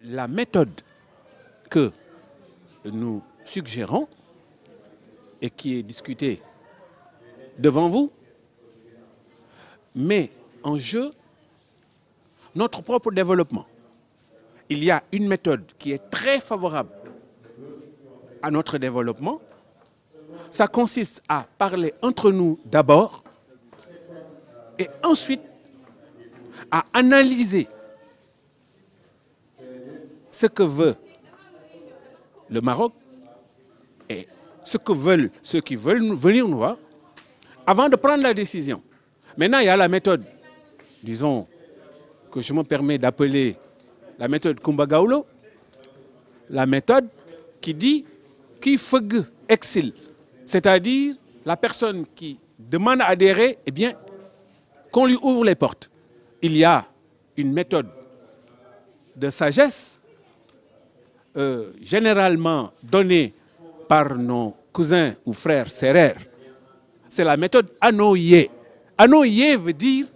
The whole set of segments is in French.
la méthode que nous suggérons et qui est discutée devant vous met en jeu notre propre développement. Il y a une méthode qui est très favorable à notre développement. Ça consiste à parler entre nous d'abord et ensuite à analyser ce que veut le Maroc et ce que veulent ceux qui veulent venir nous voir avant de prendre la décision. Maintenant, il y a la méthode, disons, que je me permets d'appeler la méthode Kumba Gawlo, la méthode qui dit qui feug exil, c'est-à-dire la personne qui demande à adhérer, eh bien, qu'on lui ouvre les portes. Il y a une méthode de sagesse généralement donnée par nos cousins ou frères sérères. C'est la méthode Anoye. Anoye veut dire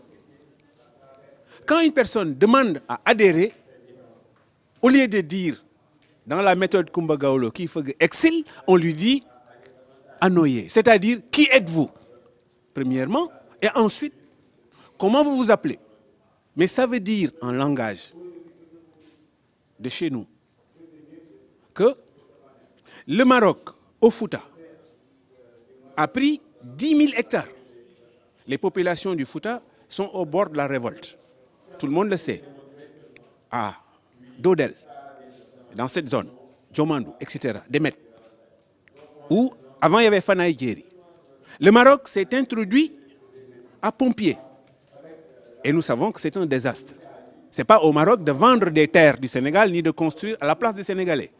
quand une personne demande à adhérer, au lieu de dire dans la méthode Kumba Gawlo qui fait exil, on lui dit Anoye, c'est-à-dire qui êtes-vous, premièrement, et ensuite comment vous vous appelez. Mais ça veut dire en langage de chez nous que le Maroc, au Fouta, a pris 10 000 hectares. Les populations du Fouta sont au bord de la révolte. Tout le monde le sait. À Dodel, dans cette zone, Djomandou, etc., Demet, où avant il y avait Fanaï Djeri. Le Maroc s'est introduit à pompier. Et nous savons que c'est un désastre. Ce n'est pas au Maroc de vendre des terres du Sénégal ni de construire à la place des Sénégalais.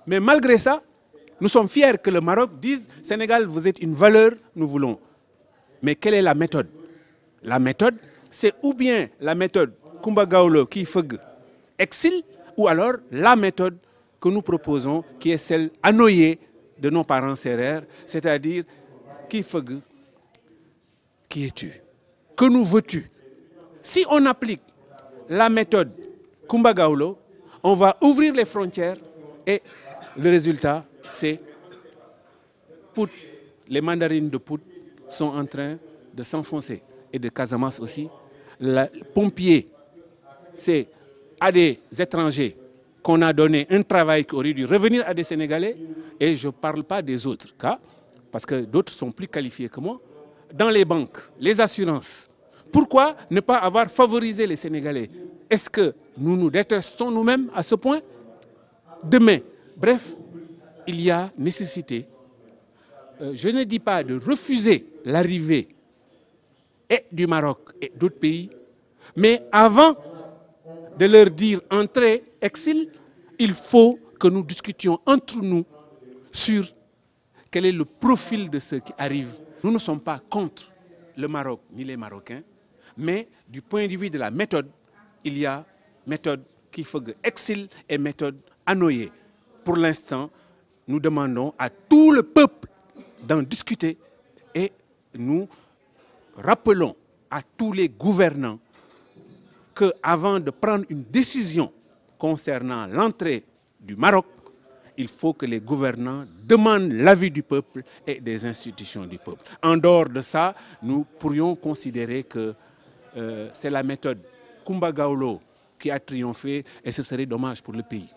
Mais malgré ça, nous sommes fiers que le Maroc dise « Sénégal, vous êtes une valeur, nous voulons ». Mais quelle est la méthode? La méthode, c'est ou bien la méthode Kumba Gawlo qui feug exil, ou alors la méthode que nous proposons, qui est celle anoyée de nos parents sérères, c'est-à-dire qui feug, qui es-tu? Que nous veux-tu? Si on applique la méthode Kumba Gawlo, on va ouvrir les frontières et le résultat, c'est Pout. Les mandarines de Pout sont en train de s'enfoncer et de Casamance aussi. Les pompiers, c'est à des étrangers qu'on a donné un travail qui aurait dû revenir à des Sénégalais, et je ne parle pas des autres cas, parce que d'autres sont plus qualifiés que moi. Dans les banques, les assurances, pourquoi ne pas avoir favorisé les Sénégalais? Est-ce que nous nous détestons nous-mêmes à ce point? Demain, bref, il y a nécessité, je ne dis pas de refuser l'arrivée et du Maroc et d'autres pays, mais avant de leur dire entrez, exil, il faut que nous discutions entre nous sur quel est le profil de ceux qui arrivent. Nous ne sommes pas contre le Maroc ni les Marocains, mais du point de vue de la méthode, il y a méthode qui fait exil et méthode anoyée. Pour l'instant, nous demandons à tout le peuple d'en discuter et nous rappelons à tous les gouvernants qu'avant de prendre une décision concernant l'entrée du Maroc, il faut que les gouvernants demandent l'avis du peuple et des institutions du peuple. En dehors de ça, nous pourrions considérer que c'est la méthode Kumba Gawlo qui a triomphé et ce serait dommage pour le pays.